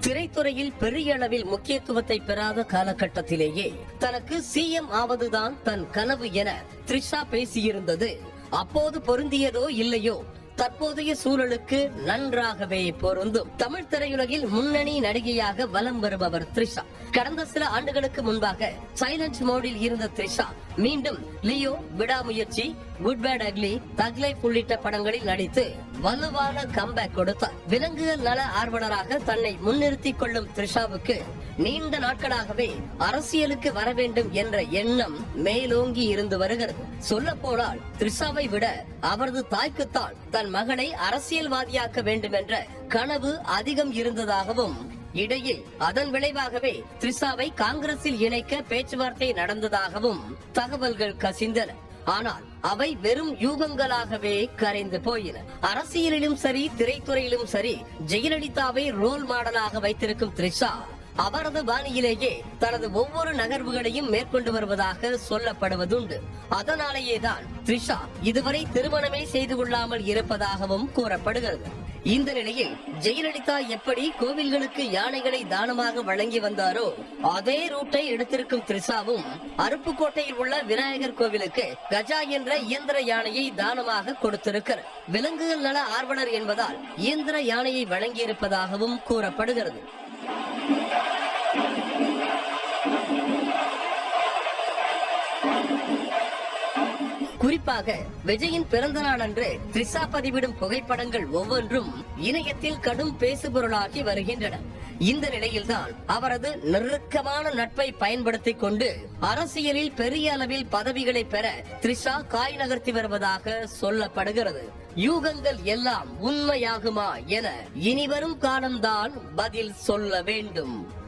திரைத்துறையில் பெரிய அளவில் முக்கியத்துவத்தை பெறாத காலகட்டத்திலேயே தனக்கு சிஎம் ஆவதுதான் தன் கனவு என த்ரிஷா பேசியிருந்தது அப்போது பொருந்தியதோ இல்லையோ தற்போதைய சூழலுக்கு நன்றாகவே பொருந்தும். தமிழ் திரையுலகில் முன்னணி நடிகையாக வலம் வருபவர் த்ரிஷா. கடந்த சில ஆண்டுகளுக்கு முன்பாக சைலண்ட் மோடில் இருந்த த்ரிஷா மீண்டும் லியோ, விடாமுயற்சி, குட் பேட் அக்லி, தக் லைஃப் உள்ளிட்ட படங்களில் நடித்து வலுவான கம்பேக் கொடுத்தார். விலங்குகள் நல ஆர்வலராக தன்னை முன்னிறுத்திக் கொள்ளும் த்ரிஷாவுக்கு நீண்ட நாட்களாகவே அரசியலுக்கு வர வேண்டும் என்ற எண்ணம் மேலோங்கி இருந்து வருகிறது. சொல்ல போனால் த்ரிஷாவை விட அவரது தாய்க்குத்தான் தன் மகனை அரசியல்வாதியாக்க வேண்டும் என்ற கனவு அதிகம் இருந்ததாகவும், இடையில் அதன் விளைவாகவே த்ரிஷாவை காங்கிரஸில் இணைக்க பேச்சுவார்த்தை நடந்ததாகவும் தகவல்கள் கசிந்தன. ஆனால் அவை வெறும் யூகங்களாகவே கரைந்து போயின. அரசியலிலும் சரி, திரைத்துறையிலும் சரி, ஜெயலலிதாவை ரோல் மாடலாக வைத்திருக்கும் த்ரிஷா அவரது பாணியிலேயே தனது ஒவ்வொரு நகர்வுகளையும் மேற்கொண்டு வருவதாக சொல்லப்படுவதுண்டு. அதனாலேயேதான் த்ரிஷா இதுவரை திருமணமே செய்து கொள்ளாமல் இருப்பதாகவும் கூறப்படுகிறது. இந்த நிலையில் ஜெயலலிதா எப்படி கோவில்களுக்கு யானைகளை தானமாக வழங்கி வந்தாரோ அதே ரூட்டை எடுத்திருக்கும் த்ரிஷாவும் அருப்புக்கோட்டையில் உள்ள விநாயகர் கோவிலுக்கு கஜா என்ற இயந்திர யானையை தானமாக கொடுத்திருக்கிறார். விலங்குகள் நல ஆர்வலர் என்பதால் இயந்திர யானையை வழங்கியிருப்பதாகவும் கூறப்படுகிறது. குறிப்பாக விஜயின் பிறந்த நாள் அன்று த்ரிஷா பதிவிடும் புகைப்படங்கள் ஒவ்வொன்றும் இணையத்தில் கடும் பேசுபொருளாகி வருகின்றன. இந்த நிலையில்தான் அவரது நெருக்கமான நட்பை பயன்படுத்திக் கொண்டு அரசியலில் பெரிய அளவில் பதவிகளை பெற த்ரிஷா காய் நகர்த்தி வருவதாக சொல்லப்படுகிறது. யூகங்கள் எல்லாம் உண்மையாகுமா என இனிவரும் காலம்தான் பதில் சொல்ல வேண்டும்.